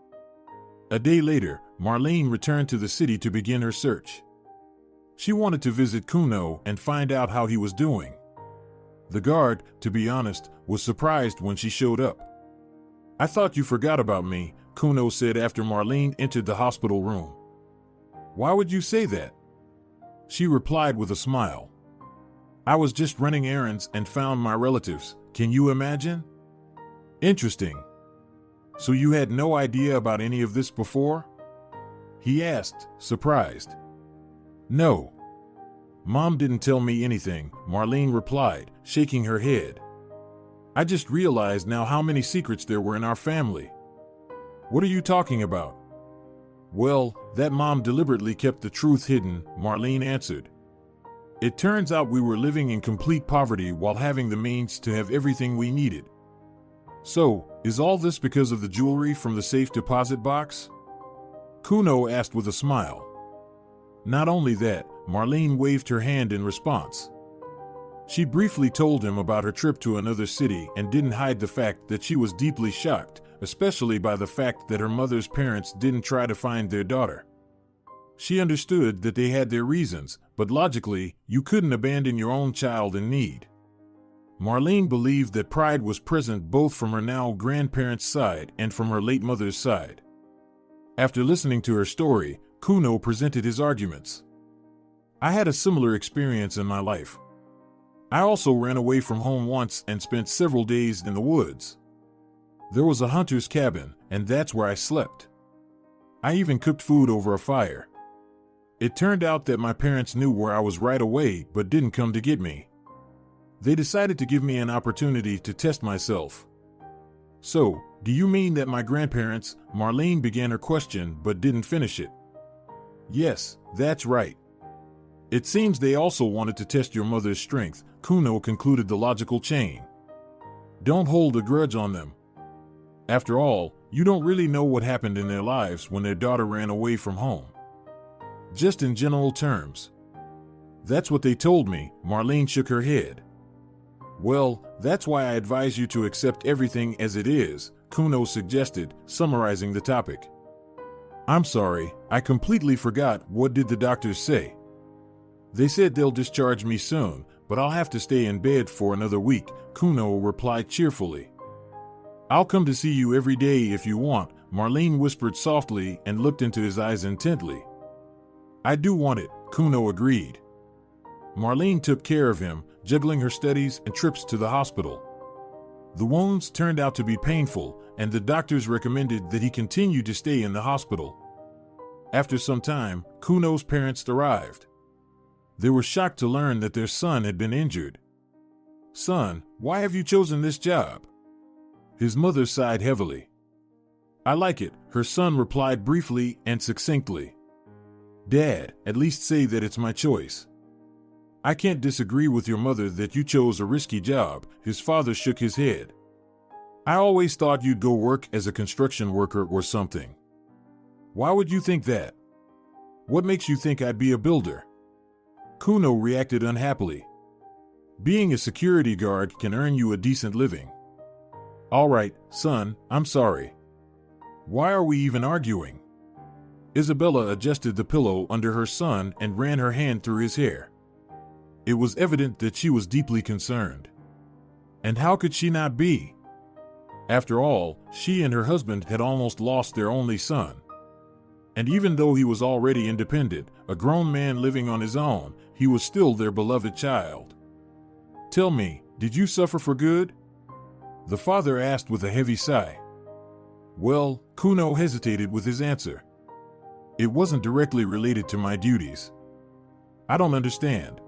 A day later, Marlene returned to the city to begin her search. She wanted to visit Kuno and find out how he was doing. The guard, to be honest, was surprised when she showed up. "I thought you forgot about me," Kuno said after Marlene entered the hospital room. "Why would you say that?" She replied with a smile. "I was just running errands and found my relatives. Can you imagine?" "Interesting. So you had no idea about any of this before?" he asked, surprised. "No. Mom didn't tell me anything," Marlene replied, shaking her head. "I just realized now how many secrets there were in our family." "What are you talking about?" "Well, that Mom deliberately kept the truth hidden," Marlene answered. "It turns out we were living in complete poverty while having the means to have everything we needed." "So, is all this because of the jewelry from the safe deposit box?" Kuno asked with a smile. Not only that, Marlene waved her hand in response. She briefly told him about her trip to another city and didn't hide the fact that she was deeply shocked, especially by the fact that her mother's parents didn't try to find their daughter. She understood that they had their reasons, but logically, you couldn't abandon your own child in need. Marlene believed that pride was present both from her now grandparents' side and from her late mother's side. After listening to her story, Kuno presented his arguments. "I had a similar experience in my life. I also ran away from home once and spent several days in the woods. There was a hunter's cabin, and that's where I slept. I even cooked food over a fire. It turned out that my parents knew where I was right away but didn't come to get me. They decided to give me an opportunity to test myself." "So, do you mean that my grandparents," Marlene began her question but didn't finish it. "Yes, that's right. It seems they also wanted to test your mother's strength," Kuno concluded the logical chain. "Don't hold a grudge on them. After all, you don't really know what happened in their lives when their daughter ran away from home. Just in general terms. That's what they told me. Marlene shook her head. Well, that's why I advise you to accept everything as it is, Kuno suggested, summarizing the topic. I'm sorry, I completely forgot. What did the doctors say? They said they'll discharge me soon, but I'll have to stay in bed for another week, Kuno replied cheerfully. I'll come to see you every day if you want, Marlene whispered softly and looked into his eyes intently. I do want it, Kuno agreed. Marlene took care of him, juggling her studies and trips to the hospital. The wounds turned out to be painful, and the doctors recommended that he continue to stay in the hospital. After some time, Kuno's parents arrived. They were shocked to learn that their son had been injured. Son, why have you chosen this job? His mother sighed heavily. I like it, her son replied briefly and succinctly. Dad, at least say that it's my choice. I can't disagree with your mother that you chose a risky job, his father shook his head. I always thought you'd go work as a construction worker or something. Why would you think that? What makes you think I'd be a builder? Kuno reacted unhappily. Being a security guard can earn you a decent living. All right, son, I'm sorry. Why are we even arguing? Isabella adjusted the pillow under her son and ran her hand through his hair. It was evident that she was deeply concerned. And how could she not be? After all, she and her husband had almost lost their only son. And even though he was already independent, a grown man living on his own, he was still their beloved child. Tell me, did you suffer for good? The father asked with a heavy sigh. Well, Kuno hesitated with his answer. It wasn't directly related to my duties. I don't understand.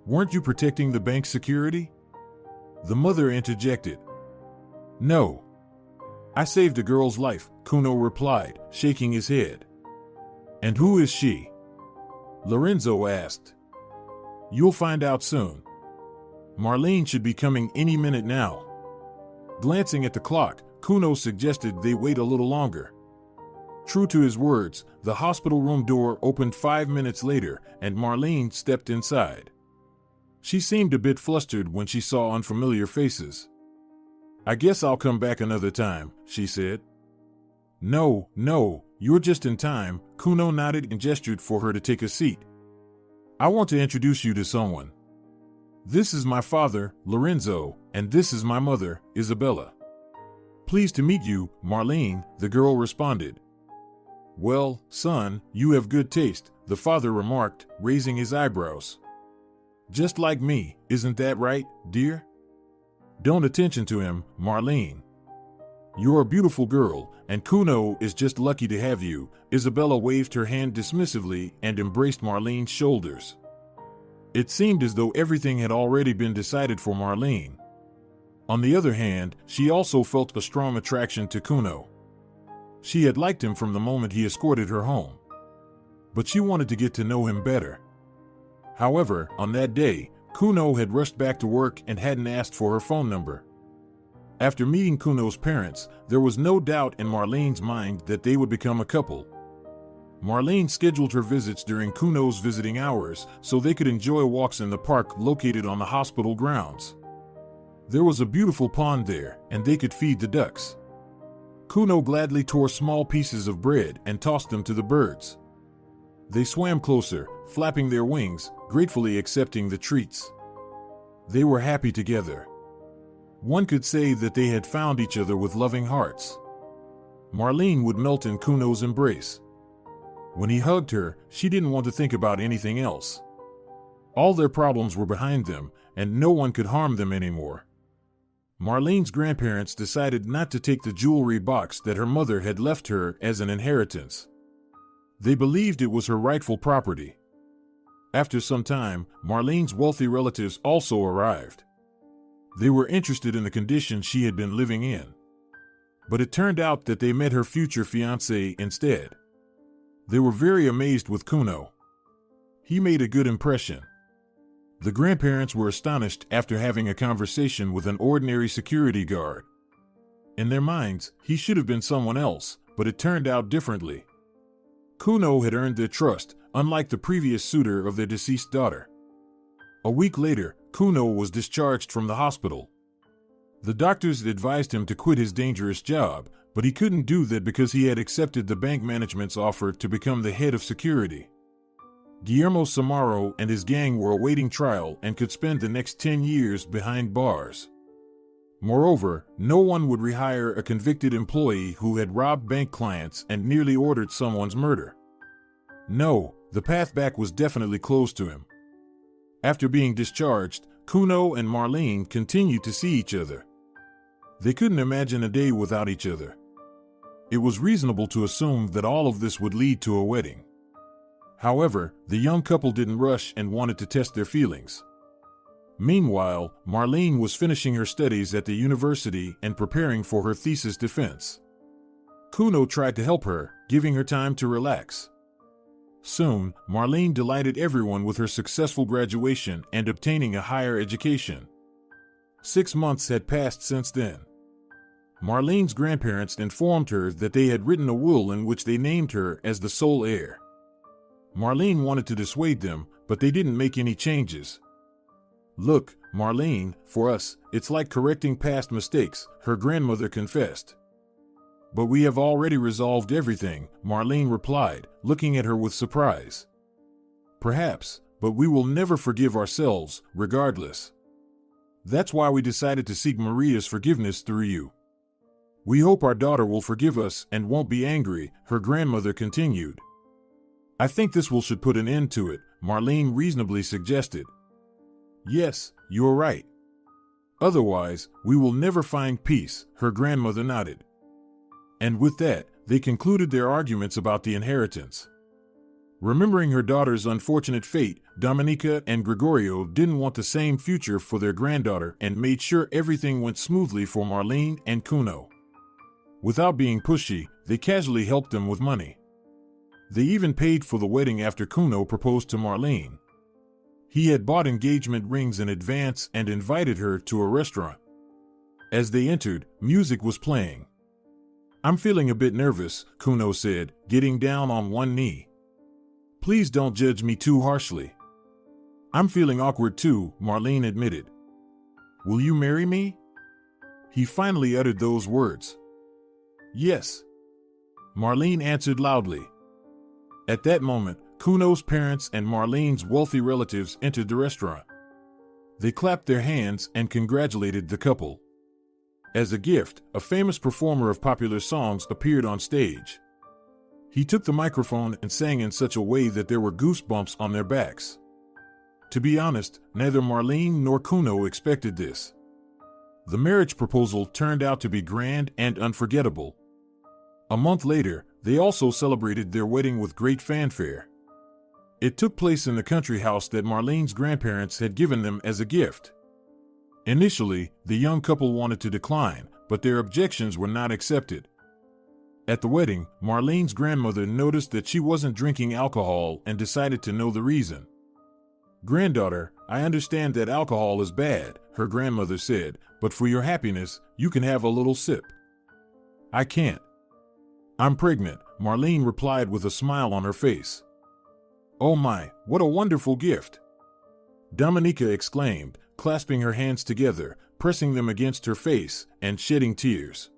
Weren't you protecting the bank's security? The mother interjected. No. I saved a girl's life, Kuno replied, shaking his head. And who is she? Lorenzo asked. You'll find out soon. Marlene should be coming any minute now. Glancing at the clock, Kuno suggested they wait a little longer. True to his words, the hospital room door opened 5 minutes later, and Marlene stepped inside. She seemed a bit flustered when she saw unfamiliar faces. I guess I'll come back another time, she said. No, you're just in time, Kuno nodded and gestured for her to take a seat. I want to introduce you to someone. This is my father, Lorenzo, and this is my mother, Isabella. Pleased to meet you, Marlene, the girl responded. Well, son, you have good taste, the father remarked, raising his eyebrows. Just like me, isn't that right, dear? Don't attention to him, Marlene. You're a beautiful girl, and Kuno is just lucky to have you. Isabella waved her hand dismissively and embraced Marlene's shoulders. It seemed as though everything had already been decided for Marlene. On the other hand, she also felt a strong attraction to Kuno. She had liked him from the moment he escorted her home. But she wanted to get to know him better. However, on that day, Kuno had rushed back to work and hadn't asked for her phone number. After meeting Kuno's parents, there was no doubt in Marlene's mind that they would become a couple. Marlene scheduled her visits during Kuno's visiting hours so they could enjoy walks in the park located on the hospital grounds. There was a beautiful pond there, and they could feed the ducks. Kuno gladly tore small pieces of bread and tossed them to the birds. They swam closer, flapping their wings, gratefully accepting the treats. They were happy together. One could say that they had found each other with loving hearts. Marlene would melt in Kuno's embrace. When he hugged her, she didn't want to think about anything else. All their problems were behind them, and no one could harm them anymore. Marlene's grandparents decided not to take the jewelry box that her mother had left her as an inheritance. They believed it was her rightful property. After some time, Marlene's wealthy relatives also arrived. They were interested in the condition she had been living in. But it turned out that they met her future fiancé instead. They were very amazed with Kuno. He made a good impression. The grandparents were astonished after having a conversation with an ordinary security guard. In their minds, he should have been someone else, but it turned out differently. Kuno had earned their trust, unlike the previous suitor of their deceased daughter. A week later, Kuno was discharged from the hospital. The doctors advised him to quit his dangerous job, but he couldn't do that because he had accepted the bank management's offer to become the head of security. Guillermo Samaro and his gang were awaiting trial and could spend the next 10 years behind bars. Moreover, no one would rehire a convicted employee who had robbed bank clients and nearly ordered someone's murder. No, the path back was definitely closed to him. After being discharged, Kuno and Marlene continued to see each other. They couldn't imagine a day without each other. It was reasonable to assume that all of this would lead to a wedding. However, the young couple didn't rush and wanted to test their feelings. Meanwhile, Marlene was finishing her studies at the university and preparing for her thesis defense. Kuno tried to help her, giving her time to relax. Soon, Marlene delighted everyone with her successful graduation and obtaining a higher education. 6 months had passed since then. Marlene's grandparents informed her that they had written a will in which they named her as the sole heir. Marlene wanted to dissuade them, but they didn't make any changes. "Look, Marlene, for us, it's like correcting past mistakes," her grandmother confessed. "But we have already resolved everything," Marlene replied, looking at her with surprise. "Perhaps, but we will never forgive ourselves, regardless. That's why we decided to seek Maria's forgiveness through you. We hope our daughter will forgive us and won't be angry," her grandmother continued. "I think this will should put an end to it," Marlene reasonably suggested. "Yes, you're right. Otherwise, we will never find peace," her grandmother nodded. And with that, they concluded their arguments about the inheritance. Remembering her daughter's unfortunate fate, Dominica and Gregorio didn't want the same future for their granddaughter and made sure everything went smoothly for Marlene and Kuno. Without being pushy, they casually helped them with money. They even paid for the wedding after Kuno proposed to Marlene. He had bought engagement rings in advance and invited her to a restaurant. As they entered, music was playing. "I'm feeling a bit nervous," Kuno said, getting down on one knee. "Please don't judge me too harshly." "I'm feeling awkward too," Marlene admitted. "Will you marry me?" He finally uttered those words. "Yes," Marlene answered loudly. At that moment, Kuno's parents and Marlene's wealthy relatives entered the restaurant. They clapped their hands and congratulated the couple. As a gift, a famous performer of popular songs appeared on stage. He took the microphone and sang in such a way that there were goosebumps on their backs. To be honest, neither Marlene nor Kuno expected this. The marriage proposal turned out to be grand and unforgettable. A month later, they also celebrated their wedding with great fanfare. It took place in the country house that Marlene's grandparents had given them as a gift. Initially, the young couple wanted to decline, but their objections were not accepted. At the wedding, Marlene's grandmother noticed that she wasn't drinking alcohol and decided to know the reason. "Granddaughter, I understand that alcohol is bad," her grandmother said, "but for your happiness, you can have a little sip." "I can't. I'm pregnant," Marlene replied with a smile on her face. "Oh my, what a wonderful gift!" Dominica exclaimed, clasping her hands together, pressing them against her face, and shedding tears.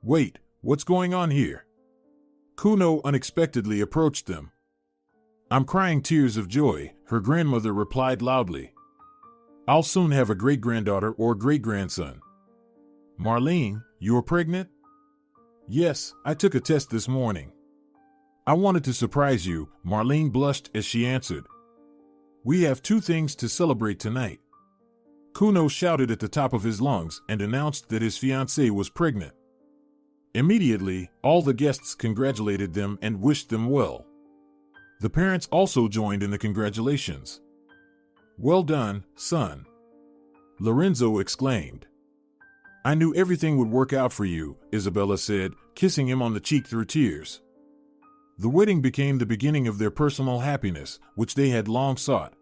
"Wait, what's going on here?" Kuno unexpectedly approached them. "I'm crying tears of joy," her grandmother replied loudly. "I'll soon have a great-granddaughter or great-grandson." "Marlene, you're pregnant?" "Yes, I took a test this morning." "I wanted to surprise you," Marlene blushed as she answered. "We have 2 things to celebrate tonight." Kuno shouted at the top of his lungs and announced that his fiancée was pregnant. Immediately, all the guests congratulated them and wished them well. The parents also joined in the congratulations. "Well done, son," Lorenzo exclaimed. "I knew everything would work out for you," Isabella said, kissing him on the cheek through tears. The wedding became the beginning of their personal happiness, which they had long sought.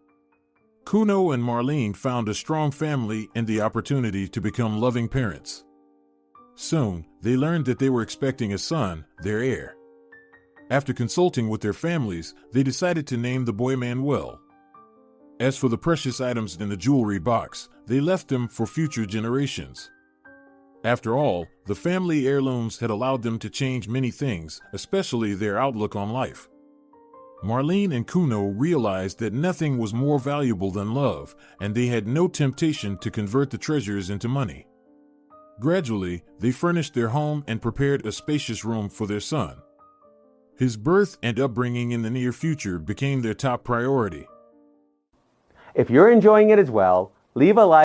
Kuno and Marlene found a strong family and the opportunity to become loving parents. Soon, they learned that they were expecting a son, their heir. After consulting with their families, they decided to name the boy Manuel. As for the precious items in the jewelry box, they left them for future generations. After all, the family heirlooms had allowed them to change many things, especially their outlook on life. Marlene and Kuno realized that nothing was more valuable than love, and they had no temptation to convert the treasures into money. Gradually, they furnished their home and prepared a spacious room for their son. His birth and upbringing in the near future became their top priority.
If you're enjoying it as well, leave a like.